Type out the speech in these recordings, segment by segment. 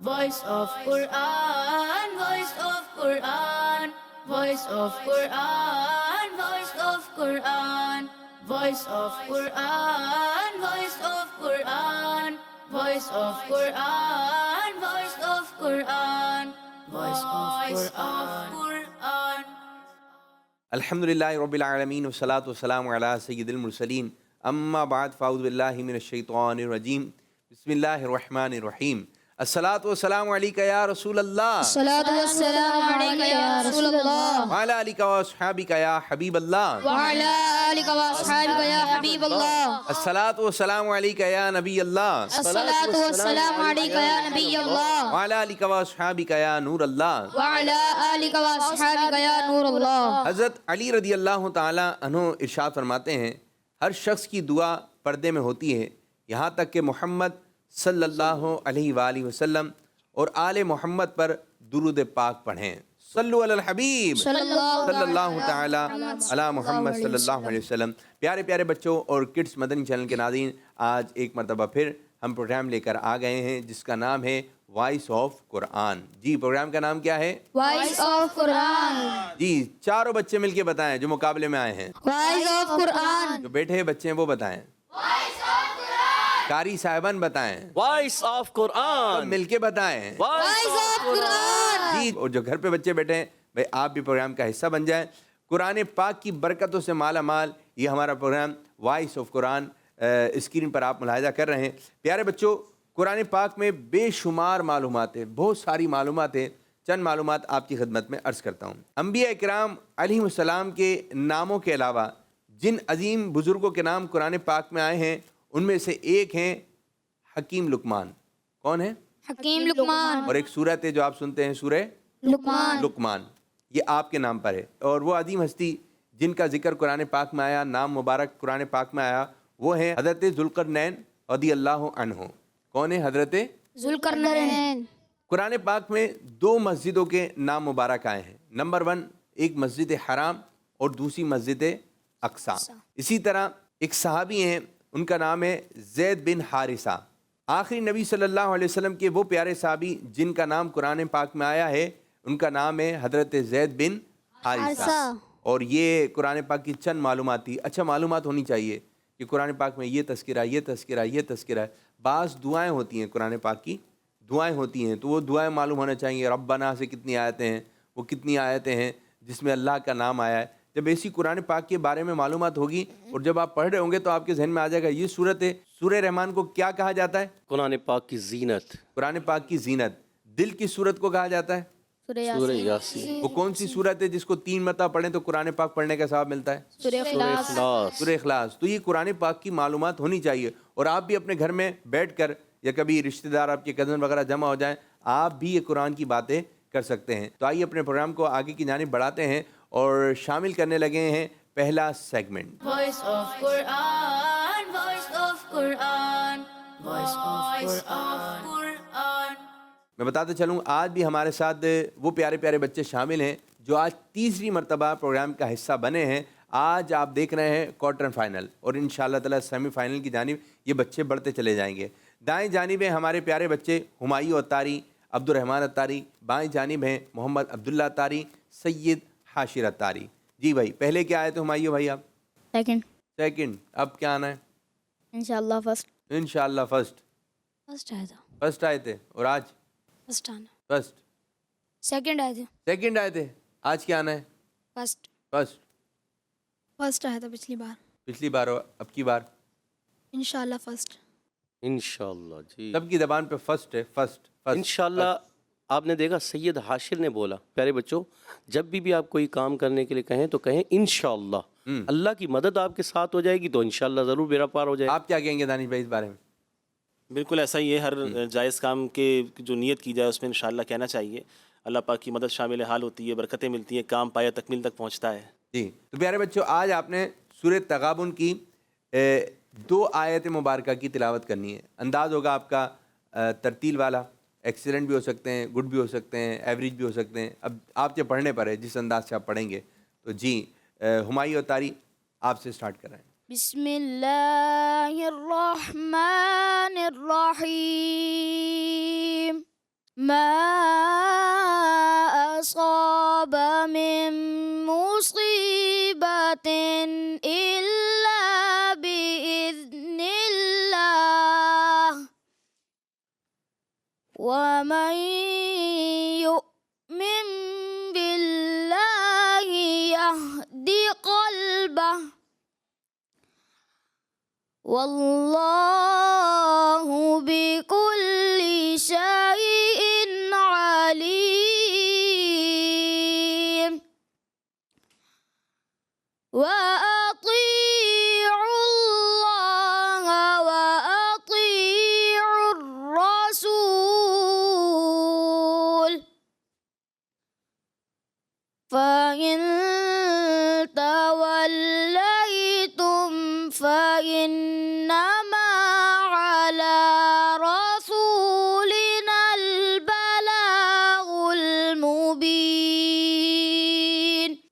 Voice of Quran, voice of Quran, voice of Quran, voice of Quran, voice of Quran, voice of Quran, voice of Quran, voice of Quran, voice of Quran. الحمدللہ رب العالمین والصلاۃ والسلام علی سید المرسلین اما بعد فاعوذ باللہ من الشیطان الرجیم بسم اللہ الرحمن الرحیم الصلاۃ والسلام علیک یا رسول اللہ الصلاة والسلام عليك يا رسول الله وعلی آلک واصحابک یا حبیب اللہ وعلى آلك وأصحابك يا حبيب الله الصلاۃ والسلام علیک یا نبی اللہ الصلاة والسلام عليك يا نبي الله وعلی آلک واصحابک یا نور اللہ وعلى آلك وأصحابك يا نور الله. حضرت علی رضی اللہ تعالی عنہ ارشاد فرماتے ہیں ہر شخص کی دعا پردے میں ہوتی ہے یہاں تک کہ محمد صلی اللہ علیہ وآلہ وسلم اور آل محمد پر درود پاک پڑھیں. صلو علی الحبیب صلی اللہ تعالی علی محمد صلی اللہ علیہ وسلم. پیارے پیارے بچوں اور کڈس مدنی چینل کے ناظرین، آج ایک مرتبہ پھر ہم پروگرام لے کر آ گئے ہیں جس کا نام ہے وائس آف قرآن. جی پروگرام کا نام کیا ہے؟ Voice of Quran. جی چاروں بچے مل کے بتائیں جو مقابلے میں آئے ہیں. Voice of Quran. جو بیٹھے بچے ہیں وہ بتائیں. قاری صاحبان بتائیں. وائس آف قرآن. مل کے بتائیں. Voice of Quran. جی اور جو گھر پہ بچے بیٹھے ہیں بھائی آپ بھی پروگرام کا حصہ بن جائیں. قرآن پاک کی برکتوں سے مالا مال یہ ہمارا پروگرام وائس آف قرآن اسکرین پر آپ ملاحظہ کر رہے ہیں. پیارے بچوں، قرآن پاک میں بے شمار معلومات ہیں، بہت ساری معلومات ہیں. چند معلومات آپ کی خدمت میں عرض کرتا ہوں. انبیاء اکرام علیہ السلام کے ناموں کے علاوہ جن عظیم بزرگوں کے نام قرآن پاک میں آئے ہیں ان میں سے ایک ہیں حکیم لقمان. کون ہے؟ حکیم لقمان. اور ایک سورت ہے جو آپ سنتے ہیں، سورہ لقمان. لقمان، یہ آپ کے نام پر ہے. اور وہ عظیم ہستی جن کا ذکر قرآن پاک میں آیا، نام مبارک قرآن پاک میں آیا، وہ ہیں حضرت ذوالقرنین رضی اللہ عنہ. کون ہے؟ حضرت ذوالقرنین. قرآن پاک میں دو مسجدوں کے نام مبارک آئے ہیں. نمبر 1 ایک مسجد حرام اور دوسری مسجد اقصیٰ. اسی طرح ایک صحابی ہیں، ان کا نام ہے زید بن حارثہ. آخری نبی صلی اللہ علیہ وسلم کے وہ پیارے صحابی جن کا نام قرآن پاک میں آیا ہے ان کا نام ہے حضرت زید بن حارثہ. اور یہ قرآن پاک کی چند معلومات تھی. اچھا معلومات ہونی چاہیے کہ قرآن پاک میں یہ تذکرہ، یہ تذکرہ، یہ تذکرہ ہے. بعض دعائیں ہوتی ہیں قرآن پاک کی، دعائیں ہوتی ہیں تو وہ دعائیں معلوم ہونا چاہیے. ربنا سے کتنی آیتیں ہیں، وہ کتنی آیتیں ہیں جس میں اللہ کا نام آیا ہے. جب ایسی قرآن پاک کے بارے میں معلومات ہوگی اور جب آپ پڑھ رہے ہوں گے تو آپ کے ذہن میں آ جائے گا یہ صورت ہے. سورہ رحمان کو کیا کہا جاتا ہے؟ قرآن پاک کی زینت. قرآن پاک کی زینت. دل کی صورت کو کہا جاتا ہے سورہ یاسین. وہ کون سی صورت ہے جس کو 3 مرتبہ پڑھیں تو قرآن پاک پڑھنے کا ثواب ملتا ہے؟ سورہ اخلاص. اخلاص. سورہ اخلاص. تو یہ قرآن پاک کی معلومات ہونی چاہیے. اور آپ بھی اپنے گھر میں بیٹھ کر یا کبھی رشتہ دار آپ کے کزن وغیرہ جمع ہو جائیں آپ بھی یہ قرآن کی باتیں کر سکتے ہیں. تو آئیے اپنے پروگرام کو آگے کی جانب بڑھاتے ہیں اور شامل کرنے لگے ہیں پہلا segment. Voice of Quran, voice of Quran, voice of Quran. میں بتاتے چلوں آج بھی ہمارے ساتھ وہ پیارے پیارے بچے شامل ہیں جو آج تیسری مرتبہ پروگرام کا حصہ بنے ہیں. آج آپ دیکھ رہے ہیں کوارٹر فائنل اور انشاءاللہ تعالی سیمی فائنل کی جانب یہ بچے بڑھتے چلے جائیں گے. دائیں جانب ہیں ہمارے پیارے بچے ہمایوں اتاری، عبد الرحمن اتاری. بائیں جانب ہیں محمد عبداللہ اتاری، سید حاشر اتاری. جی بھائی پہلے کیا آئے تھے ہمایوں بھائی آپ؟ سیکنڈ. اب کیا آنا ہے؟ انشاءاللہ فرسٹ. انشاءاللہ فرسٹ. فرسٹ آیا تھا. فرسٹ آئے تھے اور آج فرسٹ آنا. فرسٹ. سیکنڈ آئے تھے. سیکنڈ آئے تھے. آج کیا آنا ہے؟ فرسٹ. فرسٹ. فرسٹ آیا تھا پچھلی بار. پچھلی بار اور اب کی بار انشاءاللہ فرسٹ. انشاءاللہ. جی سب کی زبان پہ فرسٹ ہے. فرسٹ انشاءاللہ. آپ نے دیکھا سید حاشر نے بولا. پیارے بچوں جب بھی آپ کوئی کام کرنے کے لیے کہیں تو کہیں انشاءاللہ. اللہ کی مدد آپ کے ساتھ ہو جائے گی تو انشاءاللہ ضرور بیڑا پار ہو جائے گا. آپ کیا کہیں گے دانش بھائی اس بارے میں؟ بالکل ایسا ہی ہے. ہر جائز کام کے جو نیت کی جائے اس میں انشاءاللہ کہنا چاہیے. اللہ پاک کی مدد شامل حال ہوتی ہے، برکتیں ملتی ہیں، کام پایا تکمیل تک پہنچتا ہے. جی تو پیارے بچوں آج آپ نے سورہ تغابن کی 2 آیت مبارکہ کی تلاوت کرنی ہے. انداز ہوگا آپ کا ترتیل والا. ایکسیلنٹ بھی ہو سکتے ہیں، گڈ بھی ہو سکتے ہیں، ایوریج بھی ہو سکتے ہیں. اب آپ کے پڑھنے پر ہے جس انداز سے آپ پڑھیں گے. تو جی ہمایوں اتاری آپ سے سٹارٹ کر رہے ہیں. بسم اللہ الرحمن الرحیم. ما أصاب من مصيبة إلا بإذن الله ومن يؤمن بالله يهد قلبه والله بكل شيء عليم وأطيعوا الله وأطيعوا الرسول فإن توليتم فإنما على رسولنا البلاغ المبين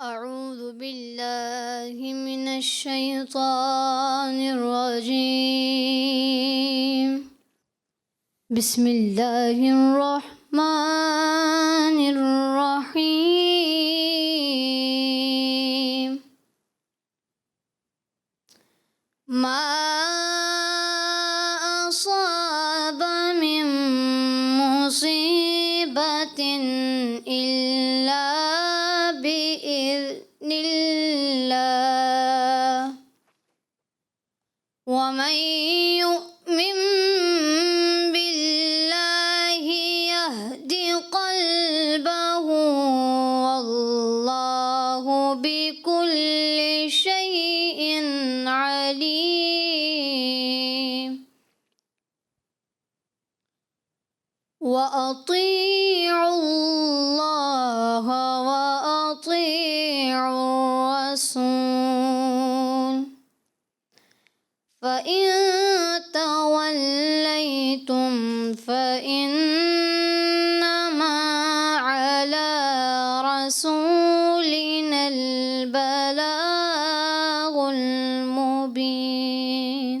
أعوذ بالله من الشيطان الرجيم بسم الله الرحمن الرحيم ما أصاب من مصيبة إلا بإذن الله ومن يؤمن بالله يهد قلبه والله بكل شيء عليم وأطيعوا الله وأطيعوا الرسول فإن توليتم فإنما على رسولنا البلاغ المبين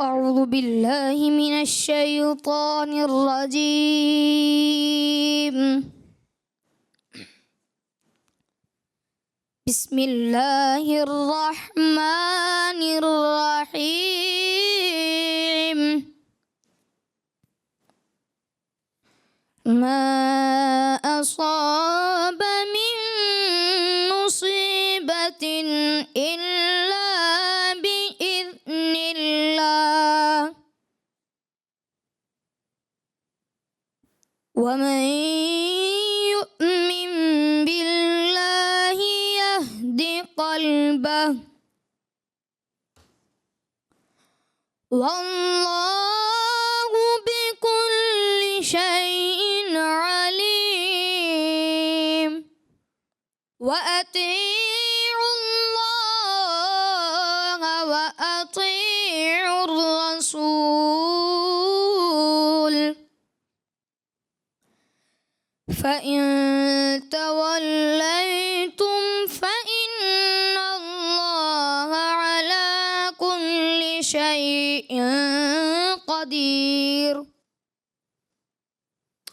أعوذ بالله من الشيطان الرجيم بسم الله الرحمن الرحيم ما أصاب من مصيبة إلا بإذن الله ومن يؤمن بالله يهد قلبه والله بكل شيء عليم وأطيعوا الله وأطيعوا الرسول فإن توليتم فإن الله على كل شيء قدير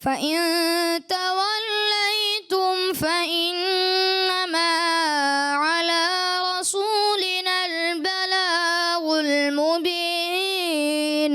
فإن توليتم فإنما على رسولنا البلاغ المبين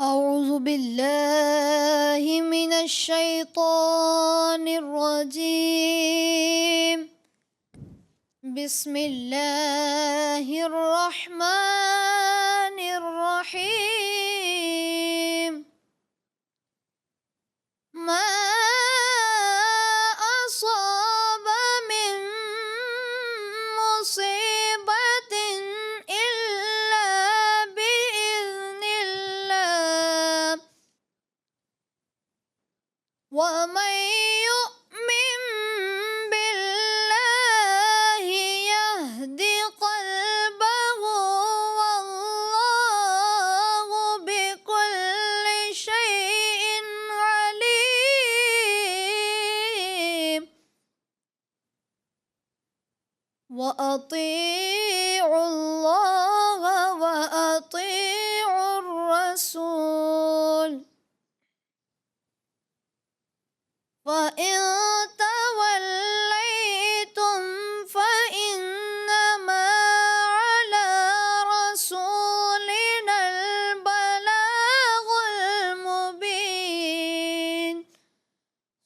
أعوذ بالله من الشيطان الرجيم بسم الله الرحمن الرحيم ما أصاب من مصيبة إلا بإذن الله ومن يؤمن بالله يهد قلبه والله بكل شيء عليم وأطيعوا الله وأطيعوا الرسول فإن توليتم فإنما على رسولنا البلاغ المبين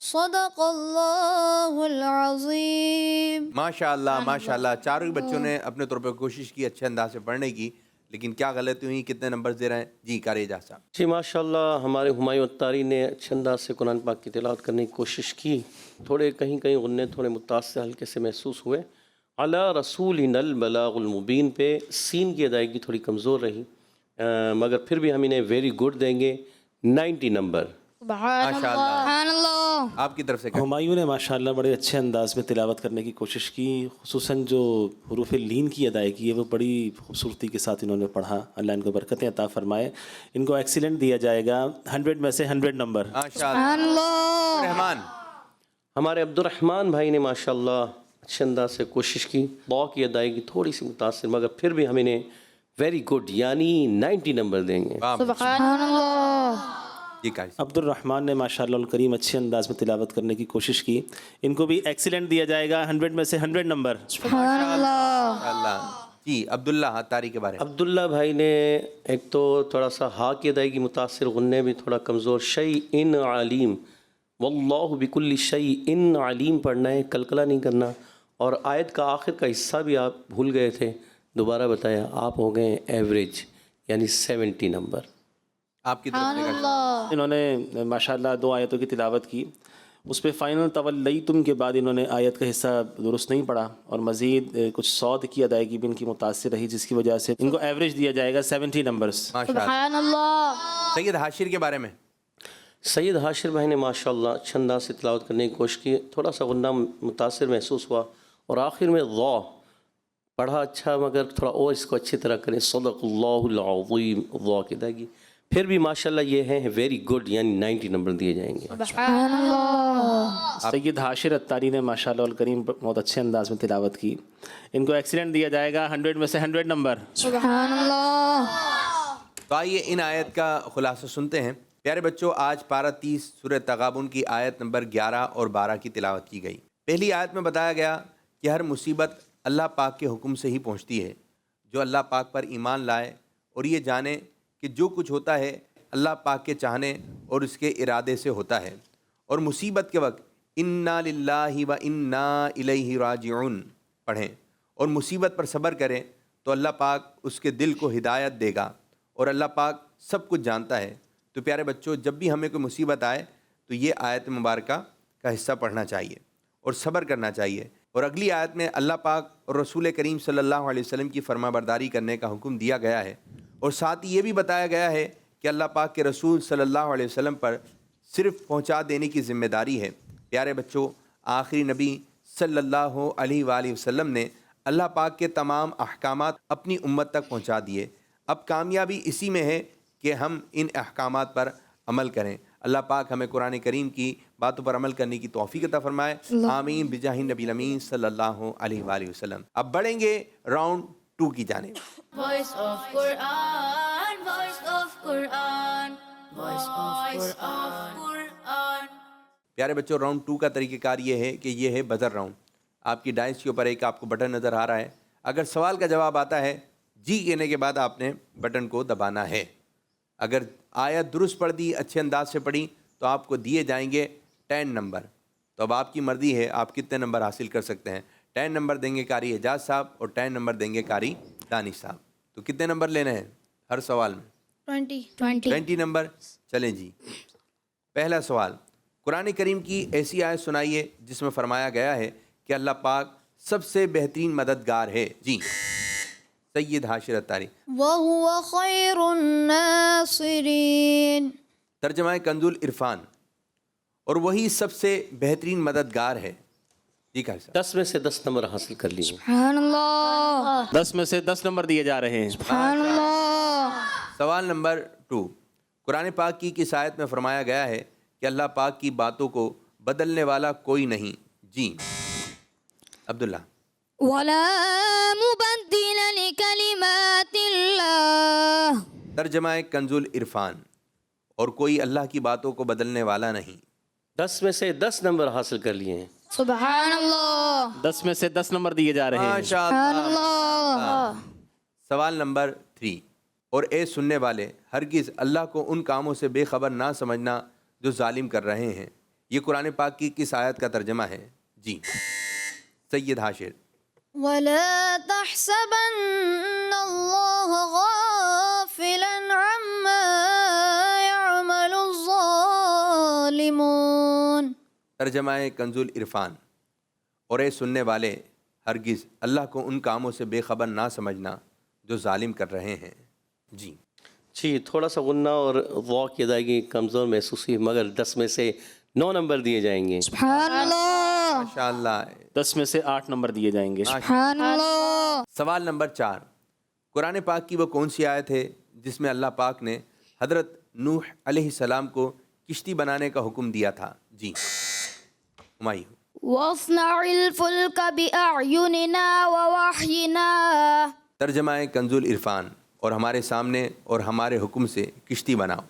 صدق اللہ العظیم. ماشاء اللہ چاروں بچوں نے اپنے طور پہ کوشش کی اچھے انداز سے پڑھنے کی، لیکن کیا غلطی ہوئی؟ کتنے نمبر دے رہے ہیں؟ جی قاری اعجاز صاحب. جی ماشاءاللہ ہمارے ہمایوں اتاری نے اچھے انداز سے قرآن پاک کی تلاوت کرنے کی کوشش کی. تھوڑے کہیں غنے تھوڑے متاثر ہلکے سے محسوس ہوئے. علی رسولنا البلاغ المبین پہ سین کی ادائیگی تھوڑی کمزور رہی، مگر پھر بھی ہم انہیں ویری گڈ دیں گے 90 نمبر. ماشاء اللہ آپ کی طرف سے کیا؟ ہمایوں نے ماشاءاللہ بڑے اچھے انداز میں تلاوت کرنے کی کوشش کی، خصوصاً جو حروف لین کی ادائیگی ہے وہ بڑی خوبصورتی کے ساتھ انہوں نے پڑھا. اللہ ان کو برکتیں عطا فرمائے. ان کو ایکسیلنٹ دیا جائے گا 100 میں سے 100 نمبر. ماشاء اللہ. رحمان ہمارے عبد الرحمن بھائی نے ماشاءاللہ اچھے انداز سے کوشش کی. با کی ادائیگی تھوڑی سی متاثر، مگر پھر بھی ہم انہیں ویری گڈ یعنی 90 نمبر دیں گے. سبحان اللہ. عبد الرحمن نے ماشاءاللہ الکریم اچھے انداز میں تلاوت کرنے کی کوشش کی. ان کو بھی ایکسیلنٹ دیا جائے گا 100 میں سے 100 نمبر. سبحان اللہ. اللہ. جی عبداللہ اتاری کے بارے میں. عبداللہ بھائی نے ایک تو تھوڑا سا ہا کی ادائیگی متاثر، غنے بھی تھوڑا کمزور. شیء علیم، واللہ بکل شیء علیم پڑھنا ہے، کلکلہ نہیں کرنا. اور آیت کا آخر کا حصہ بھی آپ بھول گئے تھے، دوبارہ بتایا. آپ ہو گئے ایوریج یعنی 70 نمبر. آپ کی طرف سے انہوں نے ماشاءاللہ 2 آیتوں کی تلاوت کی. اس پہ فائنل تولیتم کے بعد انہوں نے آیت کا حصہ درست نہیں پڑھا، اور مزید کچھ صوت کی ادائیگی بھی ان کی متاثر رہی، جس کی وجہ سے ان کو ایوریج دیا جائے گا 70 نمبرز. سبحان اللہ. سید حاشر کے بارے میں. سید حاشر بھائی نے ماشاءاللہ اچھے انداز سے تلاوت کرنے کی کوشش کی. تھوڑا سا غنہ متاثر محسوس ہوا، اور آخر میں ضا پڑھا اچھا، مگر تھوڑا اور اس کو اچھی طرح کریں. صدق اللہ العظیم. ضا کی ادائیگی پھر بھی ماشاءاللہ یہ ہیں ویری گڈ یعنی 90 نمبر دیے جائیں گے. سبحان اللہ. سید حاشر اتاری نے ماشاءاللہ الکریم بہت اچھے انداز میں تلاوت کی. ان کو ایکسیلنٹ دیا جائے گا 100 میں سے 100 نمبر. سبحان اللہ. تو آئیے ان آیت کا خلاصہ سنتے ہیں. پیارے بچوں، آج پارہ 30 سورہ تغابن کی آیت نمبر 11 اور 12 کی تلاوت کی گئی. پہلی آیت میں بتایا گیا کہ ہر مصیبت اللہ پاک کے حکم سے ہی پہنچتی ہے. جو اللہ پاک پر ایمان لائے اور یہ جانے کہ جو کچھ ہوتا ہے اللہ پاک کے چاہنے اور اس کے ارادے سے ہوتا ہے، اور مصیبت کے وقت انا للہ و انا الیہ راجعون پڑھیں اور مصیبت پر صبر کریں تو اللہ پاک اس کے دل کو ہدایت دے گا، اور اللہ پاک سب کچھ جانتا ہے. تو پیارے بچوں، جب بھی ہمیں کوئی مصیبت آئے تو یہ آیت مبارکہ کا حصہ پڑھنا چاہیے اور صبر کرنا چاہیے. اور اگلی آیت میں اللہ پاک اور رسول کریم صلی اللہ علیہ وسلم کی فرما برداری کرنے کا حکم دیا گیا ہے، اور ساتھ ہی یہ بھی بتایا گیا ہے کہ اللہ پاک کے رسول صلی اللہ علیہ وسلم پر صرف پہنچا دینے کی ذمہ داری ہے. پیارے بچوں، آخری نبی صلی اللہ علیہ وآلہ وسلم نے اللہ پاک کے تمام احکامات اپنی امت تک پہنچا دیے. اب کامیابی اسی میں ہے کہ ہم ان احکامات پر عمل کریں. اللہ پاک ہمیں قرآن کریم کی باتوں پر عمل کرنے کی توفیق عطا فرمائے. آمین بجاہ نبی الامین صلی اللہ علیہ وآلہ وسلم. اب بڑھیں گے راؤنڈ 2 کی جانب. Voice of Quran, voice of Quran, voice of Quran. پیارے بچوں، راؤنڈ 2 کا طریقہ کار یہ ہے کہ یہ ہے بزر راؤنڈ. آپ کی ڈائس کے اوپر ایک آپ کو بٹن نظر آ رہا ہے. اگر سوال کا جواب آتا ہے جی کہنے کے بعد آپ نے بٹن کو دبانا ہے. اگر آیت درست پڑھ دی، اچھے انداز سے پڑھی، تو آپ کو دیے جائیں گے 10 نمبر. تو اب آپ کی مرضی ہے آپ کتنے نمبر حاصل کر سکتے ہیں. 10 نمبر دیں گے قاری اعجاز صاحب اور 10 نمبر دیں گے قاری دانش صاحب. تو کتنے نمبر لینے ہیں ہر سوال میں؟ 20 نمبر. چلیں جی. پہلا سوال، قرآن کریم کی ایسی آیت سنائیے جس میں فرمایا گیا ہے کہ اللہ پاک سب سے بہترین مددگار ہے. جی سید حاشر اتاری. وَهُوَ خَيْرُ النَّاصِرِينَ. ترجمہ کنز العرفان. اور وہی سب سے بہترین مددگار ہے. جی قاری صاحب. 10 میں سے 10 نمبر حاصل کر لیجیے. سبحان اللہ. 10 میں سے 10 نمبر دیے جا رہے ہیں. سبحان اللہ. سوال نمبر 2، قرآن پاک کی کس آیت میں فرمایا گیا ہے کہ اللہ پاک کی باتوں کو بدلنے والا کوئی نہیں؟ جی عبداللہ. ولا مبدل لكلمات الله. ترجمہ کنزُ العرفان، اور کوئی اللہ کی باتوں کو بدلنے والا نہیں۔ 10 میں سے 10 نمبر حاصل کر لیے ہیں۔ سبحان اللہ. 10 میں سے 10 نمبر دیے جا رہے ہیں۔ ماشاء سبحان اللہ۔ اللہ. سوال نمبر 3، اور اے سننے والے، ہرگز اللہ کو ان کاموں سے بے خبر نہ سمجھنا جو ظالم کر رہے ہیں۔ یہ قرآن پاک کی کس آیت کا ترجمہ ہے؟ جی سید حاشر۔ ولا تحسبن الله غافلا عما يعمل الظالمون. ترجمہ کنزُ العرفان، اور اے سننے والے، ہرگز اللہ کو ان کاموں سے بے خبر نہ سمجھنا جو ظالم کر رہے ہیں۔ جی تھوڑا سا غنہ اور واو کی ادائیگی کمزور محسوس ہوئی، مگر 10 میں سے 9 نمبر دیے جائیں گے۔ سبحان اللہ. ماشاء اللہ۔ 10 میں سے 8 نمبر دیے جائیں گے۔ سبحان اللہ. سوال نمبر 4، قرآن پاک کی وہ کون سی آیت ہے جس میں اللہ پاک نے حضرت نوح علیہ السلام کو کشتی بنانے کا حکم دیا تھا؟ جی ہمایوں۔ واصنع الفلك بأعيننا ووحينا. ترجمہ کنزُ العرفان، اور ہمارے سامنے اور ہمارے حکم سے کشتی بناؤ۔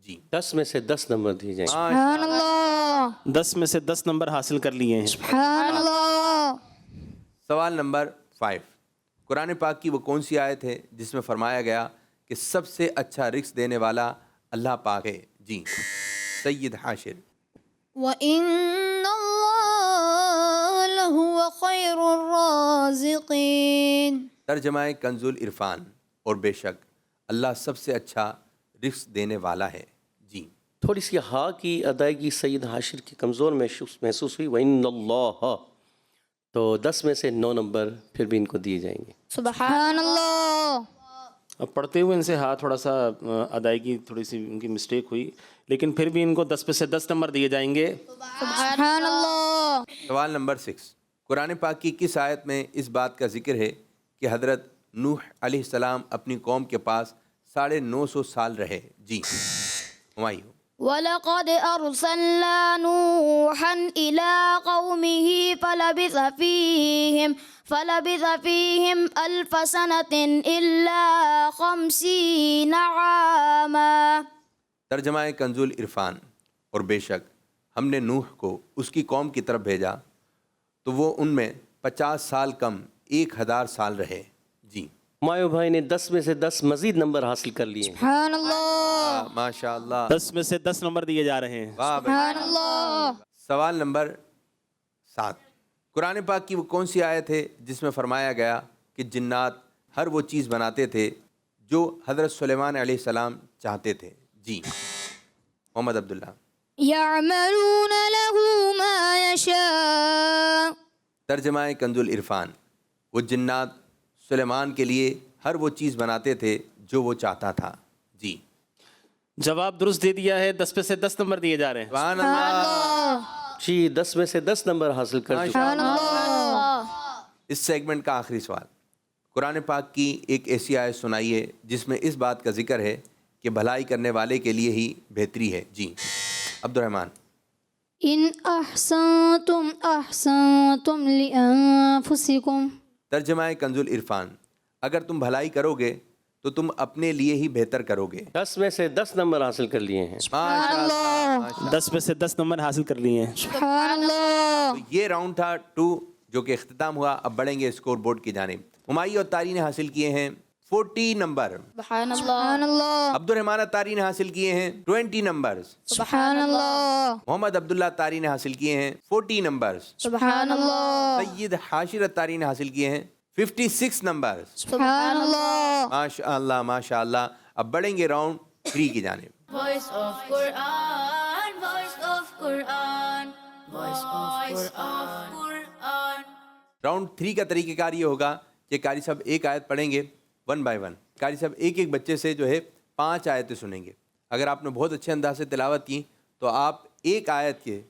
جی 10 میں سے 10 نمبر دیے جائیں گے۔ سبحان اللہ. 10 میں سے 10 نمبر حاصل کر لیے ہیں۔ سبحان اللہ. سوال نمبر 5، قرآن پاک کی وہ کون سی آیت ہے جس میں فرمایا گیا کہ سب سے اچھا رزق دینے والا اللہ پاک ہے؟ جی سید حاشر۔ وَإِنَّ اللَّهَ لَهُوَ خَيْرُ الرَّازِقِينَ. ترجمہ کنزُ العرفان، اور بے شک اللہ سب سے اچھا رزق دینے والا ہے۔ جی تھوڑی سی ہا کی ادائیگی سید حاشر کی کمزور محسوس ہوئی، وَإِنَّ اللَّهَ، تو 10 میں سے 9 نمبر پھر بھی ان کو دیے جائیں گے۔ سبحان اللہ. اب پڑھتے ہوئے ان سے تھوڑا سا ادائیگی تھوڑی سی ان کی مسٹیک ہوئی، لیکن پھر بھی ان کو 10 میں سے 10 نمبر دیے جائیں گے۔ سبحان اللہ. سوال نمبر 6، قرآن پاک کی کس آیت میں اس بات کا ذکر ہے کہ حضرت نوح علیہ السلام اپنی قوم کے پاس 950 سال رہے؟ جی ہمایوں۔ وَلَقَدْ أَرْسَلْنَا نُوحًا إِلَىٰ قَوْمِهِ فَلَبِثَ فِيهِمْ أَلْفَ سَنَةٍ إِلَّا 50 عَامًا. ترجمہ کنزُ العرفان، اور بے شک ہم نے نوح کو اس کی قوم کی طرف بھیجا تو وہ ان میں 50 سال کم 1000 سال رہے۔ جی مایو بھائی نے 10 میں سے 10 مزید نمبر حاصل کر لیے ہیں۔ سبحان اللہ. ماشاء اللہ۔ 10 میں سے 10 نمبر دیے جا رہے ہیں۔ واہ بھائی۔ سبحان اللہ. سوال نمبر 7، قرآن پاک کی وہ کون سی آیت ہے جس میں فرمایا گیا کہ جنات ہر وہ چیز بناتے تھے جو حضرت سلیمان علیہ السلام چاہتے تھے؟ جی محمد عبداللہ۔ يعملون له ما يشاء. ترجمہ کنزُ العرفان، وہ جنات سلیمان کے لیے ہر وہ چیز بناتے تھے جو وہ چاہتا تھا۔ جی جواب درست دے دیا ہے، 10 میں سے 10 نمبر دیے جا رہے ہیں۔ سبحان اللہ۔ جی 10 میں سے 10 نمبر حاصل کر چکے۔ سبحان اللہ. اس سیگمنٹ کا آخری سوال، قرآن پاک کی ایک ایسی آیت سنائیے جس میں اس بات کا ذکر ہے کہ بھلائی کرنے والے کے لیے ہی بہتری ہے۔ جی عبد الرحمن۔ إن أحسنتم أحسنتم لأنفسكم. ترجمہ کنزُ العرفان، اگر تم بھلائی کرو گے تو تم اپنے لیے ہی بہتر کرو گے۔ 10 میں سے 10 نمبر حاصل کر لیے ہیں۔ ماشاء اللہ۔ 10 میں سے 10 نمبر حاصل کر لیے ہیں۔ سبحان اللہ. تو یہ راؤنڈ تھا 2 جو کہ اختتام ہوا۔ اب بڑھیں گے اسکور بورڈ کی جانب۔ ہمایوں اتاری نے حاصل کیے ہیں 40 نمبر، سبحان اللہ. عبد الرحمن اتاری نے حاصل کیے ہیں 20 نمبرز، سبحان اللہ. محمد عبداللہ اتاری نے حاصل کیے ہیں 40 نمبرز، سبحان اللہ. سید حاشر اتاری نے حاصل کیے ہیں 56 نمبرز۔ سبحان اللہ. ماشاء اللہ ماشاء اللہ۔ اب بڑھیں گے راؤنڈ 3 کی جانب۔ Voice of Quran, voice of Quran, voice of Quran. Round 3 کا طریقہ کار یہ ہوگا کہ قاری صاحب ایک آیت پڑھیں گے 1 بائی 1۔ قاری صاحب ایک بچے سے جو ہے 5 آیتیں سنیں گے۔ اگر آپ نے بہت اچھے انداز سے تلاوت کی تو آپ ایک آیت کے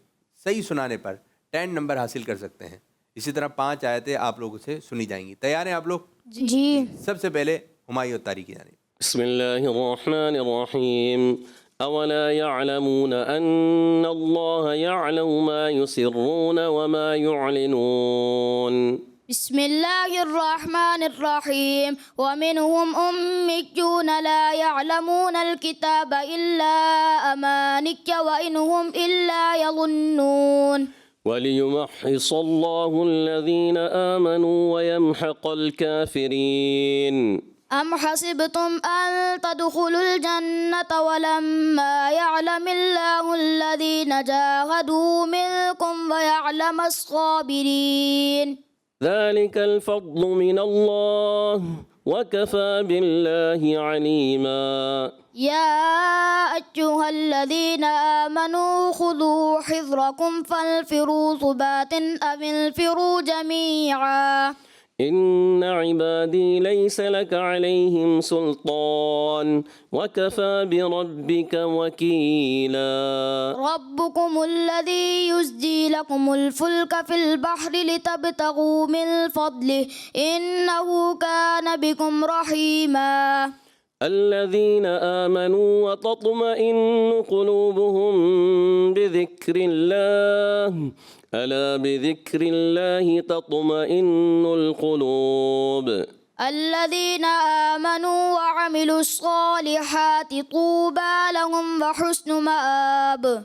صحیح سنانے پر 10 نمبر حاصل کر سکتے ہیں۔ اسی طرح 5 آیتیں آپ لوگوں سے سنی جائیں گی۔ تیار ہیں آپ لوگ؟ جی. سب سے پہلے ہمایوں اتاری کی جانب۔ بسم اللہ الرحمن الرحیم۔ اولا يعلمون ان اللہ يعلم ما يسرون وما يعلنون۔ بسم الله الرحمن الرحيم ومنهم أميون لا يعلمون الكتاب إلا أماني وإن هم إلا يظنون وليمحص الله الذين آمنوا ويمحق الكافرين. أم حسبتم أن تدخلوا الجنة ولما يعلم الله الذين جاهدوا منكم ويعلم الصابرين. ذلك الفضل من الله وكفى بالله عليما. يا أيها الذين آمنوا خذوا حذركم فانفروا ثبات أو انفروا جميعا. إن عبادي ليس لك عليهم سلطان وكفى بربك وكيلا. ربكم الذي يزجي لكم الفلك في البحر لتبتغوا من فضله إنه كان بكم رحيما. الذين آمنوا وتطمئن قلوبهم بذكر الله ألا بذكر الله تطمئن القلوب. الذين آمنوا وعملوا الصالحات طوبى لهم وحسن مآب.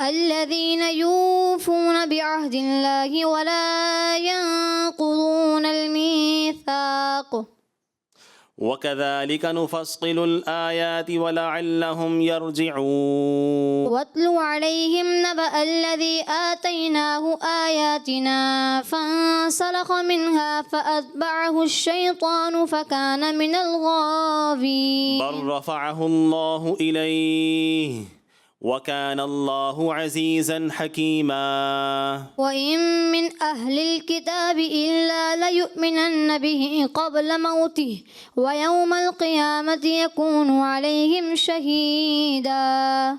الذين يوفون بعهد الله ولا ينقضون الميثاق وكذلك نفصل الآيات ولعلهم يرجعون. واتل عليهم نبأ الذي آتيناه آياتنا فانسلخ منها فأتبعه الشيطان فكان من الغاوين. بل رفعه الله إليه وكان الله عزيزا حكيما. وإن من أهل الكتاب إلا ليؤمنن به قبل موته ويوم القيامة يكون عليهم شهيدا.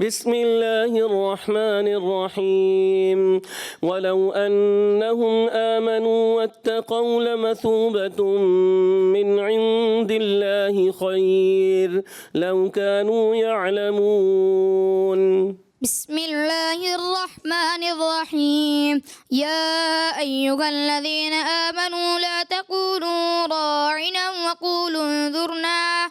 بسم الله الرحمن الرحيم ولو أنهم آمنوا واتقوا لمثوبة من عند الله خير لو كانوا يعلمون. بسم الله الرحمن الرحيم يا أيها الذين آمنوا لا تقولوا راعنا وقولوا انظرنا.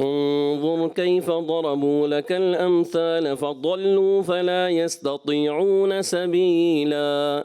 انظر كيف ضربوا لك الأمثال فضلوا فلا يستطيعون سبيلا.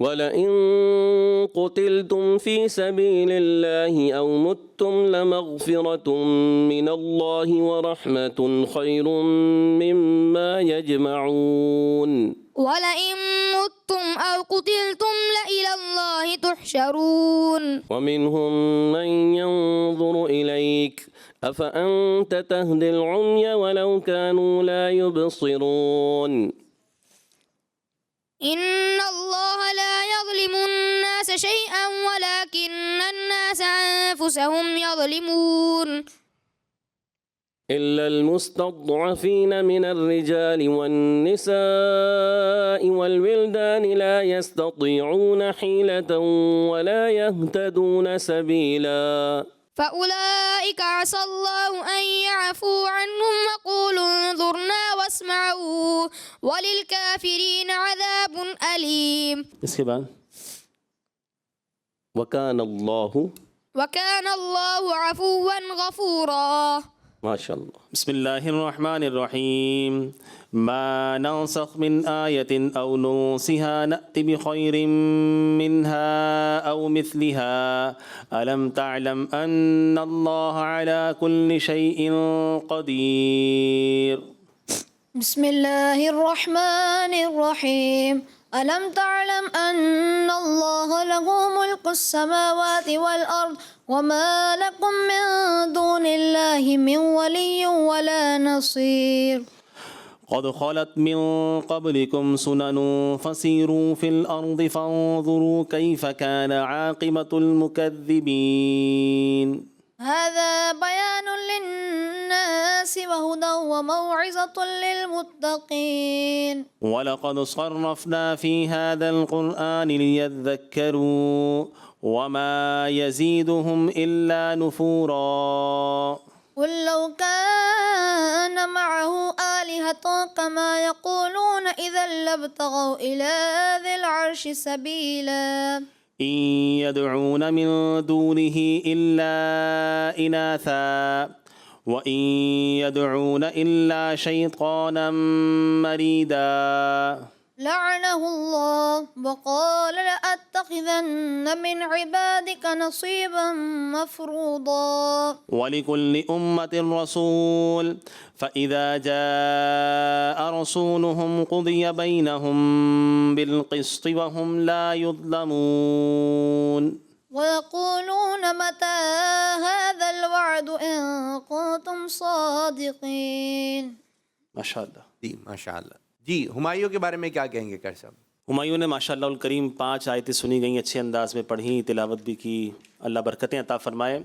ولئن قتلتم في سبيل الله أو متم لمغفرة من الله ورحمة خير مما يجمعون. ولئن متم أو قتلتم لإلى الله تحشرون. ومنهم من ينظر إليك أفأنت تهدي العمي ولو كانوا لا يبصرون. إن الله لا يظلم الناس شيئا ولكن الناس أنفسهم يظلمون. إلا المستضعفين من الرجال والنساء والولدان لا يستطيعون حيلة ولا يهتدون سبيلا. فأولئك عسى الله أن يعفو عنهم وقولوا انظرنا واسمعوا وللكافرين عذاب أليم. اس کے بعد وکان اللہ وكان الله عفوا غفورا. ماشاء اللہ. بسم اللہ الرحمن الرحیم. ما ننسخ من آیة أو ننسها نأت بخير منها أو مثلها ألم تعلم أن الله على كل شيء قدير. بسم الله الرحمن الرحيم. ألم تعلم أن الله له ملك السماوات والأرض وما لكم من دون الله من ولي ولا نصير. قد خلت من قبلكم سنن فسيروا في الأرض فانظروا كيف كان عاقبة المكذبين. هذا بيان للناس وهدى وموعظة للمتقين. ولقد صرفنا في هذا القرآن ليذكروا وما يزيدهم إلا نفورا. قل لو كان معه آلهة كما يقولون إذا لابتغوا إلى ذي العرش سبيلا. إن يدعون من دونه إلا إناثا وإن يدعون إلا شيطانا مريدا. لعنه الله وقال لأتخذن من عبادك نصيبا مفروضا. ولكل أمة رسول فإذا جاء رسولهم قضي بينهم بالقسط وهم لا يظلمون. ويقولون متى هذا الوعد إن كنتم صادقين. ماشاء اللہ. جی ماشاء اللہ. جی ہمایوں کے بارے میں کیا کہیں گے کر صاحب؟ ہمایوں نے ماشاء اللہ الکریم 5 آیتیں سنی گئیں، اچھے انداز میں پڑھی، تلاوت بھی کی. اللہ برکتیں عطا فرمائے.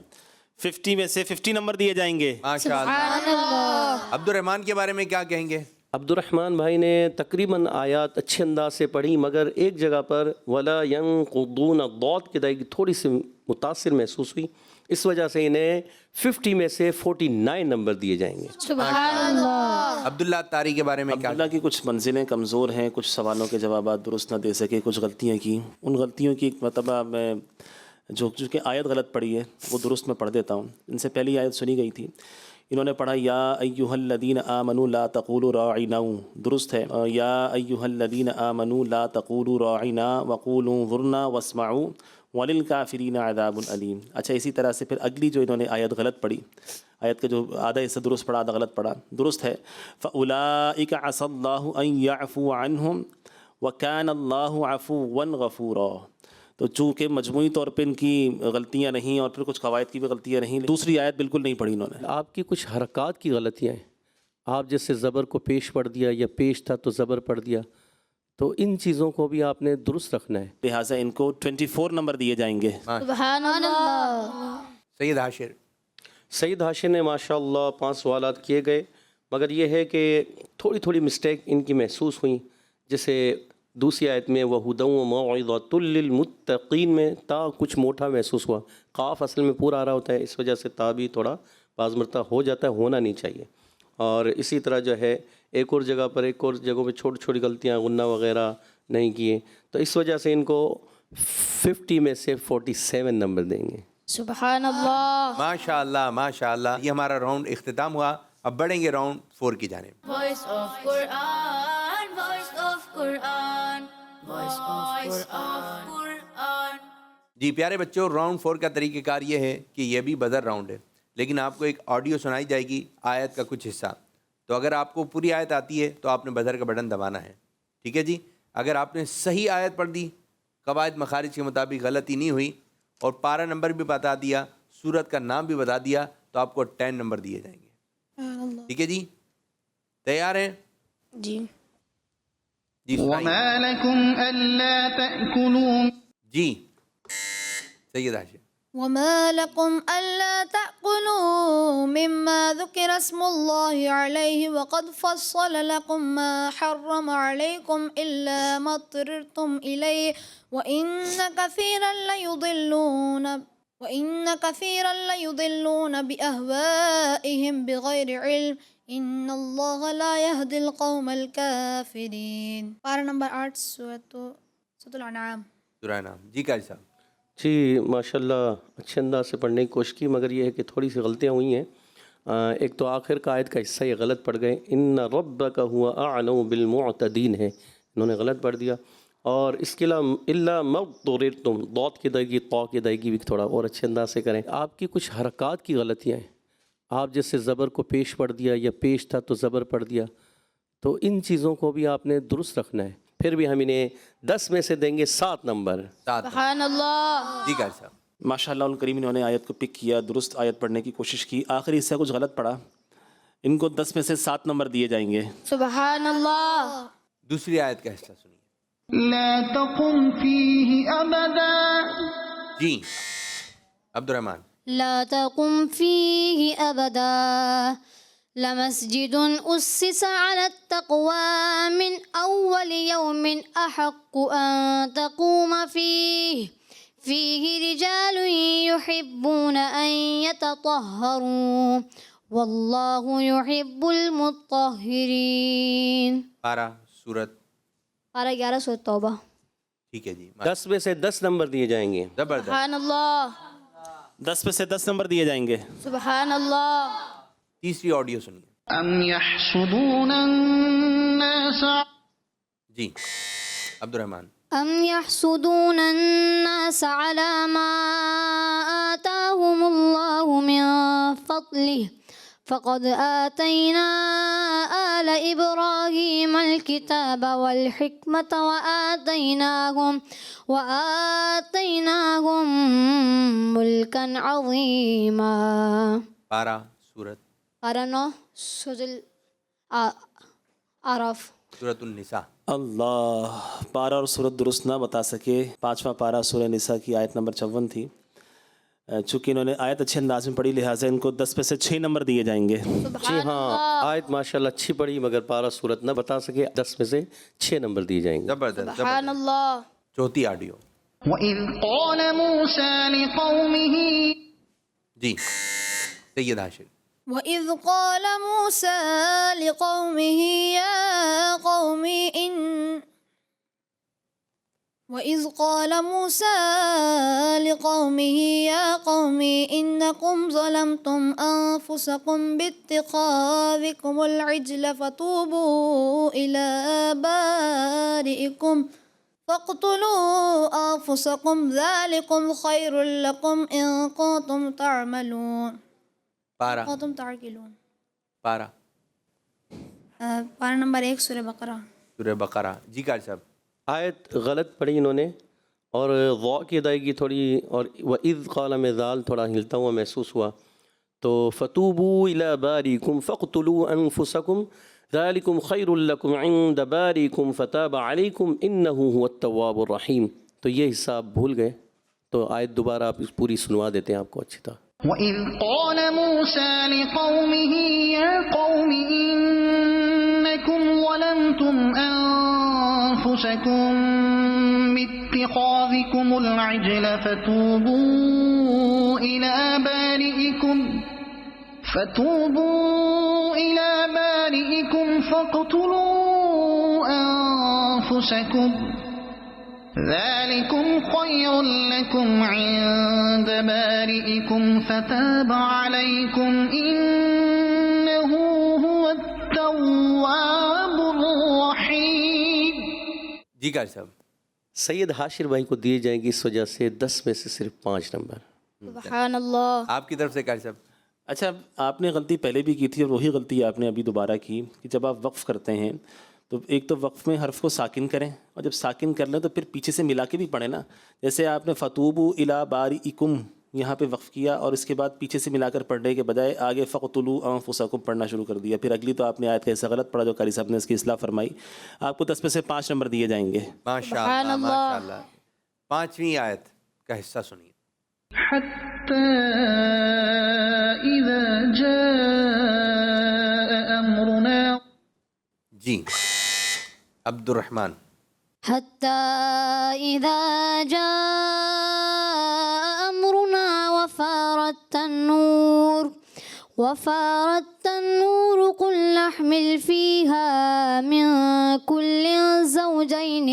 50 میں سے 50 نمبر دیے جائیں گے. ماشاء اللہ. عبد الرحمن کے بارے میں کیا کہیں گے؟ عبد الرحمن بھائی نے تقریباً آیات اچھے انداز سے پڑھی، مگر ایک جگہ پر ولا ينقضون ضاد کی ادائیگی تھوڑی سی متاثر محسوس ہوئی، اس وجہ سے انہیں 50 میں سے 49 نمبر دیے جائیں گے. سبحان اللہ. عبداللہ تاری کے بارے میں کیا؟ اللہ کی کچھ منزلیں کمزور ہیں، کچھ سوالوں کے جوابات درست نہ دے سکے، کچھ غلطیاں کی. ان غلطیوں کی ایک مرتبہ میں جو کہ آیت غلط پڑھی ہے وہ درست میں پڑھ دیتا ہوں. ان سے پہلی آیت سنی گئی تھی، انہوں نے پڑھا یا ایھا الذین آمنوا لا تقولوا راعنا. درست ہے یا ایھا الذین آمنوا لا تقولوا راعنا وقولوا انظرنا واسمعوا وللکافرین عذاب علیم. اچھا اسی طرح سے پھر اگلی جو انہوں نے آیت غلط پڑھی، آیت کا جو آدھا حصہ درست پڑھا آدھا غلط پڑھا. درست ہے فاولئک عسى اللہ ان یعفو عنہم وکان اللہ عفوا غفورا. تو چونکہ مجموعی طور پہ ان کی غلطیاں نہیں اور پھر کچھ قواعد کی بھی غلطیاں نہیں. دوسری آیت بالکل نہیں پڑھی انہوں نے. آپ کی کچھ حرکات کی غلطیاں ہیں، آپ جیسے زبر کو پیش پڑھ دیا یا پیش تھا تو زبر پڑھ دیا، تو ان چیزوں کو بھی آپ نے درست رکھنا ہے. لہٰذا ان کو 24 نمبر دیے جائیں گے. سبحان اللہ. سید حاشر. سید حاشر نے ماشاء اللہ 5 سوالات کیے گئے، مگر یہ ہے کہ تھوڑی تھوڑی مسٹیک ان کی محسوس ہوئیں. جیسے دوسری آیت میں وَهُدًى وَمَوْعِظَةٌ لِّلْمُتَّقِينَ میں تا کچھ موٹا محسوس ہوا. قاف اصل میں پورا آ رہا ہوتا ہے، اس وجہ سے تا بھی تھوڑا بعض مرتبہ ہو جاتا ہے، ہونا نہیں چاہیے. اور اسی طرح جو ہے ایک اور جگہ پر ایک اور جگہوں پہ چھوٹی چھوٹی غلطیاں غنہ وغیرہ نہیں کیے، تو اس وجہ سے ان کو 50 میں سے 47 نمبر دیں گے. سبحان اللہ. ماشاء اللہ ماشاء اللہ. یہ ہمارا راؤنڈ اختتام ہوا. اب بڑھیں گے راؤنڈ 4 کی جانب. Voice of Quran, voice of Quran, voice of Quran. جی پیارے بچوں، راؤنڈ 4 کا طریقہ کار یہ ہے کہ یہ بھی بزر راؤنڈ ہے، لیکن آپ کو ایک آڈیو سنائی جائے گی آیت کا کچھ حصہ. تو اگر آپ کو پوری آیت آتی ہے تو آپ نے بزر کا بٹن دبانا ہے. ٹھیک ہے جی؟ اگر آپ نے صحیح آیت پڑھ دی، قواعد مخارج کے مطابق غلطی نہیں ہوئی، اور پارہ نمبر بھی بتا دیا، سورت کا نام بھی بتا دیا، تو آپ کو 10 نمبر دیے جائیں گے. ٹھیک ہے جی؟ تیار ہیں؟ جی. جی وما لكم ألا تأكلوا جی سید حاشر. وما لكم ألا تأكلوا مما ذكر اسم الله عليه وقد فصل لكم ما حرم عليكم إلا ما اضطررتم إليه وإن كثيرا ليضلون وَإِنَّ كَثِيرًا لَيُضِلُّونَ بِأَهْوَائِهِمْ بِغَيْرِ عِلْمٍ إِنَّ اللَّهَ لَا يَهْدِي الْقَوْمَ الْكَافِرِينَ۔ پارہ نمبر 8 سورۃ الانعام۔ سورہ نام جی قاری صاحب۔ جی ماشاءاللہ اچھے انداز سے پڑھنے کی کوشش کی، مگر یہ ہے کہ تھوڑی سی غلطیاں ہوئی ہیں۔ ایک تو آخر کا آیت کا حصہ یہ غلط پڑھ گئے، ان ربک هو اعلم بالمعتدین ہے، انہوں نے غلط پڑھ دیا۔ اور اس کے علاوہ الا مضطررتم، ضاد کی ادائیگی طا کی ادائیگی بھی تھوڑا اور اچھے انداز سے کریں۔ آپ کی کچھ حرکات کی غلطیاں ہیں، آپ جیسے زبر کو پیش پڑھ دیا یا پیش تھا تو زبر پڑھ دیا، تو ان چیزوں کو بھی آپ نے درست رکھنا ہے۔ پھر بھی ہم انہیں 10 میں سے دیں گے 7 نمبر۔ سبحان اللہ۔ جی قاری صاحب۔ ماشاء اللہ الکریم انہوں نے آیت کو پک کیا، درست آیت پڑھنے کی کوشش کی، آخری حصہ کچھ غلط پڑھا، ان کو 10 میں سے 7 نمبر دیے جائیں گے۔ سبحان اللہ۔ دوسری آیت کا حصہ سنیے۔ لا تقم فيه أبدا جی عبد الرحمن۔ لا تقم فيه أبدا لمسجد أسس على التقوى من أول يوم أحق أن تقوم فيه رجال يحبون أن يتطهروا والله يحب المطهرين۔ پارہ سورت پارہ 11 سورۃ توبہ۔ ٹھیک ہے جی 10 میں سے 10 نمبر دیے جائیں گے۔ زبردست۔ سبحان اللہ۔ 10 میں سے 10 نمبر دیے جائیں گے۔ سبحان اللہ۔ تیسری آڈیو سنیے۔ أم يحسدون الناس جی عبد الرحمن۔ أم يحسدون الناس على ما آتاهم الله من فضله فقد آتينا آل إبراهيم الكتاب والحكمة وآتيناهم ملكا عظيما۔ پارہ سورت پارہ 9 سورۃ الاعراف۔ سورت النساء۔ اللہ، پارہ اور صورت درست نہ بتا سکے، 5واں پارہ سورہ نساء کی آیت نمبر 54 تھی۔ چونکہ انہوں نے آیت اچھے انداز میں پڑھی، لہٰذا ان کو 10 میں سے 6 نمبر دیے جائیں گے۔ جی ہاں، آیت ماشاءاللہ اچھی پڑھی مگر پارہ صورت نہ بتا سکے، 10 میں سے 6 نمبر دیے جائیں گے۔ زبردست سبحان زبردست۔ اللہ۔ چوتھی آڈیو وإذ قال موسى لقومه جی سید ہاشم۔ وَإِذْ قَالَ مُوسَى لِقَوْمِهِ يَا قَوْمِ إِنَّكُمْ ظَلَمْتُمْ أَنفُسَكُمْ بِاتِّخَاذِكُمُ الْعِجْلَ فَتُوبُوا إِلَى بَارِئِكُمْ فَاقْتُلُوا أَنفُسَكُمْ ذَلِكُمْ خَيْرٌ لَكُمْ إِن كُنتُمْ تَعْمَلُونَ۔ پارہ تم تعقلون۔ پارہ پارہ نمبر 1 سورہ بقرہ۔ سورہ بقرہ۔ جی قاری صاحب۔ آیت غلط پڑھی انہوں نے، اور ضاء کی ادائیگی تھوڑی، اور وَإِذْ قَالَ میں ذال تھوڑا ہلتا ہوا محسوس ہوا، تو فَتُوبُوا إِلَى بَارِئِكُمْ فَاقْتُلُوا أَنفُسَكُمْ ذَلِكُمْ خَيْرٌ لَكُمْ عِنْدَ بَارِئِكُمْ فَتَابَ عَلَيْكُمْ إِنَّهُ هُوَ التَّوَّابُ الرَّحِيمُ۔ تو یہ حصہ آپ بھول گئے، تو آیت دوبارہ آپ پوری سنوا دیتے ہیں آپ کو اچھی طرح۔ وإذ قال موسى لقومه يا قوم إنكم ظلمتم أنفسكم باتخاذكم العجل فتوبوا إلى بارئكم فاقتلوا أنفسكم ذلكم خير لكم عند بارئكم فتاب عليكم إنه هو التواب الرحيم۔ جی قاری صاحب۔ سید حاشر بھائی کو دیے جائیں گی اس وجہ سے 10 میں سے صرف 5 نمبر۔ سبحان اللہ۔ آپ کی طرف سے قاری صاحب۔ اچھا، آپ نے غلطی پہلے بھی کی تھی اور وہی غلطی آپ نے ابھی دوبارہ کی کہ جب آپ وقف کرتے ہیں تو ایک تو وقف میں حرف کو ساکن کریں، اور جب ساکن کر لیں تو پھر پیچھے سے ملا کے بھی پڑھیں نا۔ جیسے آپ نے فتوبوا الی بارئکم یہاں پہ وقف کیا اور اس کے بعد پیچھے سے ملا کر پڑھنے کے بجائے آگے فقتلوا انفسکم پڑھنا شروع کر دیا، پھر اگلی تو آپ نے آیت کا حصہ غلط پڑھا جو قاری صاحب نے اس کی اصلاح فرمائی۔ آپ کو 10 میں سے 5 نمبر دیے جائیں گے۔ ماشاءاللہ ماشاءاللہ۔ 5ویں آیت کا حصہ سنیے۔ حتى إذا جاء أمرنا جی عبد الرحمن۔ حتى إذا جاء أمرنا وفارت النور قل نحمل فيها من كل زوجين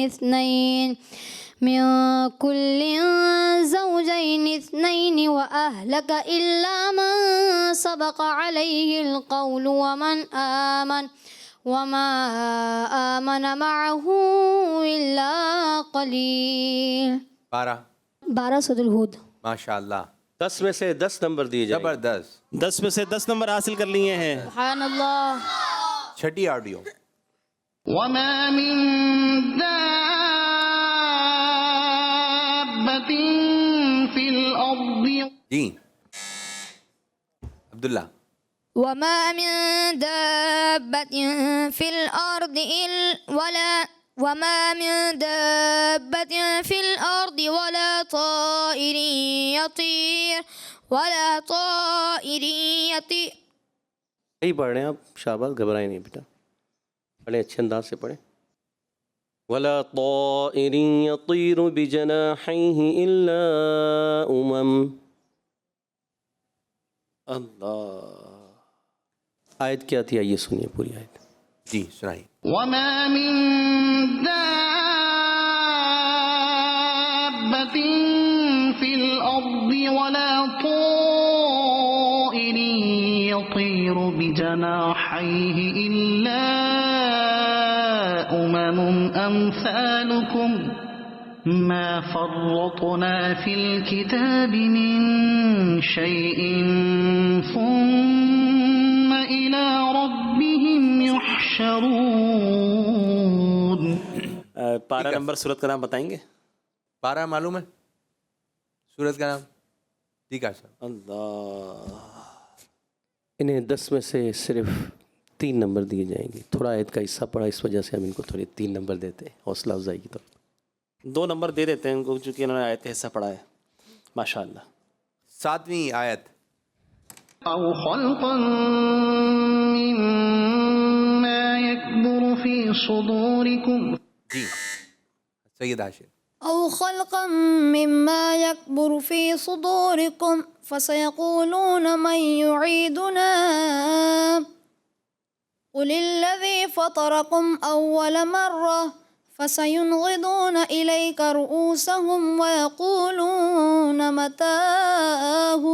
اثنين وأهلك إلا من سبق عليه القول وما آمن معه إلا قليل. 12 سورۃ الہود. ماشاء اللہ 10 میں سے 10 نمبر دیے جائیں گے. زبردست. 10 میں سے 10 نمبر حاصل کر لیے ہیں. سبحان اللہ. چھٹی آڈیو. وما من دابة في الأرض. جی عبداللہ. وما من دابة في الأرض ولا طائر يطير صحیح پڑھ رہے ہیں آپ. شاباش, گھبرائیں نہیں بیٹا, پڑھیں اچھے انداز سے پڑھیں. ولا طائر يطير بجناحيه إلا اللہ. آیت کیا تھی, آئیے سنیے پوری آیت. جی سنائیے. وما من دابة في الأرض ولا طائر يطير بجناحيه إلا أمثالكم ما فرطنا في الكتاب من شيء ثم إلى ربهم يحشرون. پارہ نمبر سورت کا نام بتائیں گے؟ پارہ معلوم ہے سورت کا نام؟ ٹھیک ہے سر. اللہ. انہیں 10 میں سے صرف 3 نمبر دیے جائیں گے. تھوڑا آیت کا حصہ پڑھا, اس وجہ سے ہم ان کو تھوڑے 3 نمبر دیتے ہیں حوصلہ افزائی کی طرف. 2 نمبر دے دیتے ہیں ان کو چونکہ انہوں نے آیت کا حصہ پڑھا ہے. ماشاء اللہ. 7ویں آیت. أو خلقا مما يكبر في صدوركم. جی سید عاشر. أو خلقا مما يكبر في صدوركم فسيقولون من يعيدنا قل الذي فطركم أول مرة فسينغضون إليك رؤوسهم ويقولون متاه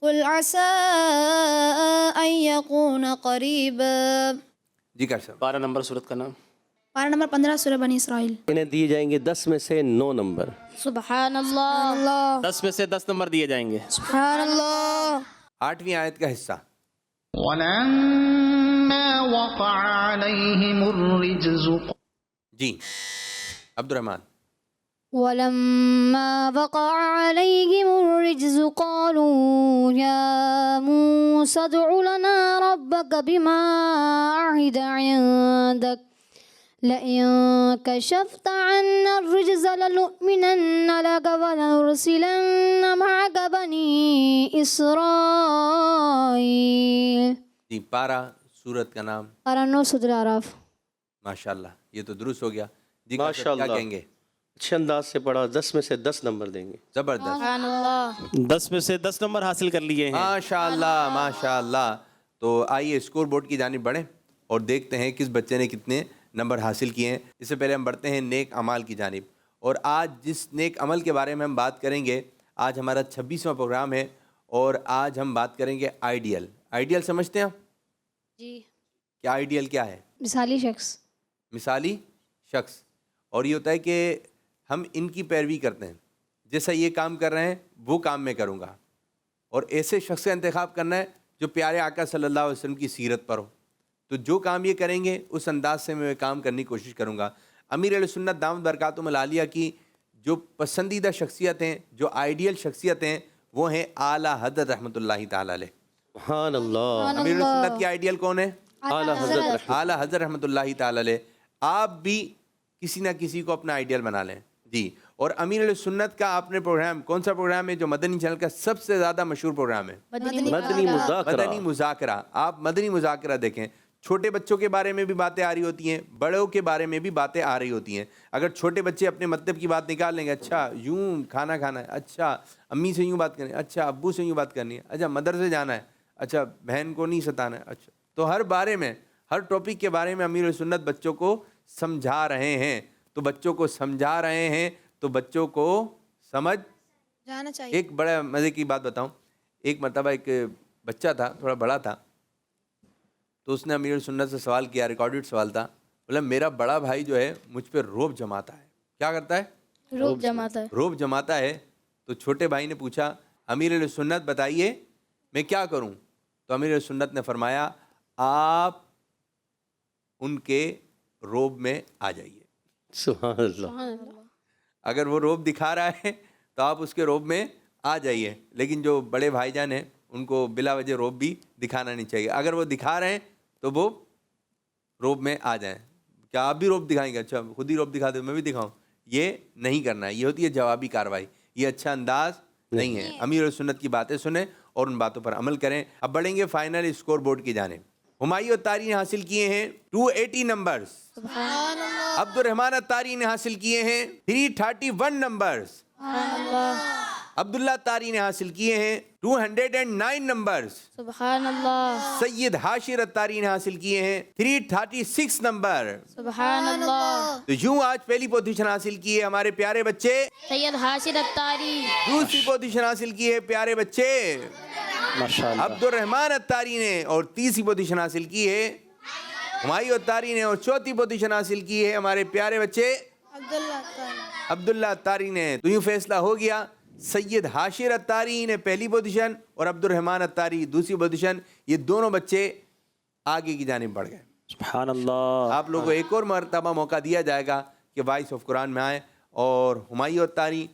قل عسى أن يكون قريبا. جی کر سر. 12 نمبر سورت کا نام؟ پارہ نمبر 15 سورہ بنی اسرائیل. انہیں دیے جائیں گے 10 میں سے 9 نمبر. سبحان اللہ. 10 میں سے 10 نمبر دیے جائیں گے. سبحان اللہ. 8ویں آیت کا حصہ. ولما وقع عليهم الرجز. جی عبد الرحمن. ولما وقع عليهم الرجز قالوا يا موسى ادع لنا ربك بما عهد عندك لئن كشفت عنا الرجز لنؤمنن لك ولنرسلن معك بني إسرائيل. جی پارہ سورت کا نام؟ پارہ 9 سورۃ الاعراف. ماشاء اللہ یہ تو درست ہو گیا. جی ماشاء اللہ. کیا کہیں گے؟ اچھے انداز سے پڑھا. 10 میں سے 10 نمبر دیں گے. زبردست. سبحان اللہ. 10 میں سے 10 نمبر حاصل کر لیے ہیں. ماشاء اللہ ماشاء اللہ. تو آئیے اسکور بورڈ کی جانب بڑھیں اور دیکھتے ہیں کس بچے نے کتنے نمبر حاصل کیے ہیں. اس سے پہلے ہم بڑھتے ہیں نیک اعمال کی جانب. اور آج جس نیک عمل کے بارے میں ہم بات کریں گے, آج ہمارا 26واں پروگرام ہے اور آج ہم بات کریں گے آئیڈیل. آئیڈیل سمجھتے ہیں آپ؟ جی. کیا آئیڈیل کیا ہے؟ مثالی شخص. مثالی شخص. اور یہ ہوتا ہے کہ ہم ان کی پیروی کرتے ہیں, جیسا یہ کام کر رہے ہیں وہ کام میں کروں گا. اور ایسے شخص کا انتخاب کرنا ہے جو پیارے آقا صلی اللہ علیہ وسلم کی سیرت پر ہو. تو جو کام یہ کریں گے اس انداز سے میں کام کرنے کی کوشش کروں گا. امیر علیہ سنت دامت برکاتہم العالیہ کی جو پسندیدہ شخصیت ہیں, جو آئیڈیل شخصیت ہیں, وہ ہیں اعلیٰ حضرت رحمۃ اللہ تعالیٰ علیہ. سبحان اللہ. امیر علیہ سنت کی آئیڈیل کون ہے؟ اعلیٰ حضرت. اعلیٰ حضرت رحمۃ اللہ تعالیٰ علیہ. آپ بھی کسی نہ کسی کو اپنا آئیڈیل بنا لیں. جی. اور امیر علیہ سنت کا آپ نے پروگرام کون سا پروگرام ہے جو مدنی چینل کا سب سے زیادہ مشہور پروگرام ہے؟ مدنی مذاکرہ. مدنی مذاکرہ. آپ مدنی مذاکرہ دیکھیں. چھوٹے بچوں کے بارے میں بھی باتیں آ رہی ہوتی ہیں, بڑوں کے بارے میں بھی باتیں آ رہی ہوتی ہیں. اگر چھوٹے بچے اپنے مطلب کی بات نکال لیں گے, اچھا یوں کھانا کھانا ہے, اچھا امی سے یوں بات کرنی ہے, اچھا ابو سے یوں بات کرنی ہے, اچھا مدرسے جانا ہے, اچھا بہن کو نہیں ستانا ہے, اچھا, تو ہر بارے میں, ہر ٹاپک کے بارے میں امیر سنت بچوں کو سمجھا رہے ہیں. تو بچوں کو سمجھا رہے ہیں تو بچوں کو سمجھ جانا چاہیے. ایک بڑا مزے کی بات بتاؤں. ایک مرتبہ ایک بچہ تھا, تھوڑا بڑا تھا, تو اس نے امیر سنت سے سوال کیا, ریکارڈڈ سوال تھا. بولا میرا بڑا بھائی جو ہے مجھ پہ روب جماتا ہے. کیا کرتا ہے؟ روب جماتا ہے. روب جماتا ہے. تو چھوٹے بھائی نے پوچھا امیر سنت بتائیے میں کیا کروں؟ تو امیر سنت نے فرمایا آپ ان کے روب میں آ جائیے. سبحان اللہ. اگر وہ روب دکھا رہا ہے تو آپ اس کے روب میں آ جائیے, لیکن جو بڑے بھائی جان ہیں ان کو بلا وجہ روب بھی دکھانا نہیں چاہیے. اگر وہ دکھا رہے ہیں تو وہ روب میں آ جائیں. کیا آپ بھی روب دکھائیں گے؟ اچھا خود ہی روب دکھا دے میں بھی دکھاؤں, یہ نہیں کرنا ہے. یہ ہوتی ہے جوابی کارروائی, یہ اچھا انداز نہیں ہے. امیر سنت کی باتیں سنیں اور ان باتوں پر عمل کریں. اب بڑھیں گے فائنل اسکور بورڈ کی جانب. ہمایوں اتاری نے حاصل کیے ہیں 280 نمبرز. عبد الرحمن اتاری نے حاصل کیے ہیں 331 نمبرز. عبداللہ اتاری نے حاصل کیے ہیں 209 نمبرز. سبحان اللہ. سید حاشر اتاری نے حاصل کیے ہیں 336 نمبر. سبحان اللہ. تو یوں آج پہلی پوزیشن حاصل کی ہے ہمارے پیارے بچے. سید حاشر اتاری. دوسری پوزیشن حاصل کی ہے پیارے بچے ماشاءاللہ عبد الرحمن اتاری نے, اور تیسری پوزیشن حاصل کی ہے ہمایوں اتاری نے, اور چوتھی پوزیشن حاصل کی ہے ہمارے پیارے بچے عبداللہ اتاری نے. تو یوں فیصلہ ہو گیا, سید حاشر اتاری نے پہلی پوزیشن اور عبد الرحمن اتاری دوسری پوزیشن. یہ دونوں بچے آگے کی جانب بڑھ گئے. سبحان اللہ. آپ لوگوں کو ایک اور مرتبہ موقع دیا جائے گا کہ وائس آف قرآن میں آئیں, اور ہمایوں اتاری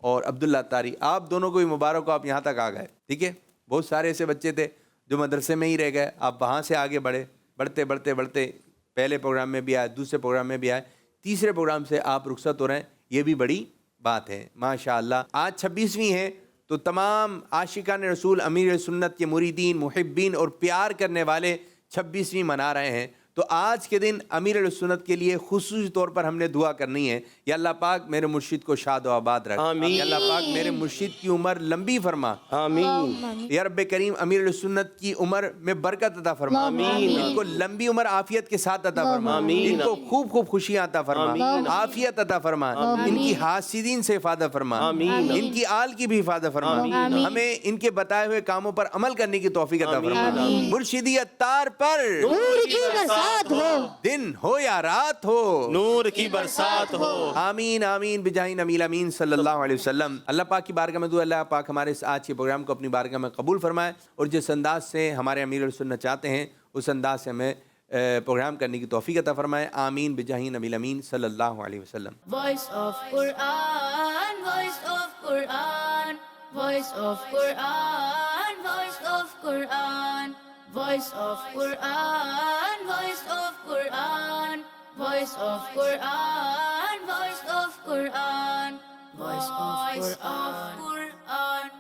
اور عبداللہ اتاری آپ دونوں کو بھی مبارک ہو, آپ یہاں تک آ گئے. ٹھیک ہے, بہت سارے ایسے بچے تھے جو مدرسے میں ہی رہ گئے, آپ وہاں سے آگے بڑھے, بڑھتے بڑھتے بڑھتے پہلے پروگرام میں بھی آئے, دوسرے پروگرام میں بھی آئے, تیسرے پروگرام سے آپ رخصت ہو رہے ہیں. یہ بھی بڑی بات ہے ماشاءاللہ. آج 26ویں ہے تو تمام عاشقان رسول امیر سنت کے مریدین محبین اور پیار کرنے والے 26ویں منا رہے ہیں. تو آج کے دن امیر سنت کے لیے خصوصی طور پر ہم نے دعا کرنی ہے, یا اللہ پاک میرے مرشد کو شاد و آباد رکھ, آمین. یا اللہ پاک میرے مرشد کی عمر لمبی فرما, آمین. یا رب کریم امیر سنت کی عمر میں برکت عطا فرما, آمین. ان کو لمبی عمر عافیت کے ساتھ عطا فرما, آمین. ان کو خوب خوب خوشیاں عطا فرما, آمین. عافیت عطا فرما, ان کی حاسدین سے حفاظت فرما, آمین. ان کی آل کی بھی حفاظت فرما, آمین. ہمیں ان کے بتائے ہوئے کاموں پر عمل کرنے کی توفیق عطا فرما. آمین. مرشدی اتار پر نور کی برسات ہو, دن ہو یا رات ہو, نور کی برسات ہو. آمین آمین بجاہ نبی امین صلی اللہ علیہ وسلم. اللہ پاک کی بارگاہ میں دعا, اللہ پاک ہمارے اس آج کے پروگرام کو اپنی بارگاہ میں قبول فرمائے, اور جس انداز سے ہمارے امیر سنت چاہتے ہیں اس انداز سے ہمیں پروگرام کرنے کی توفیق عطا فرمائے. آمین بجاہ نبی امین صلی اللہ علیہ وسلم. Voice of Quran, voice of Quran, voice of Quran, voice of Quran, voice of Quran, voice of Quran, voice of Quran, voice of Quran, voice of Quran.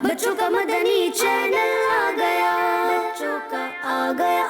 بچوں کا مدنی چینل آ گیا, بچوں کا آ گیا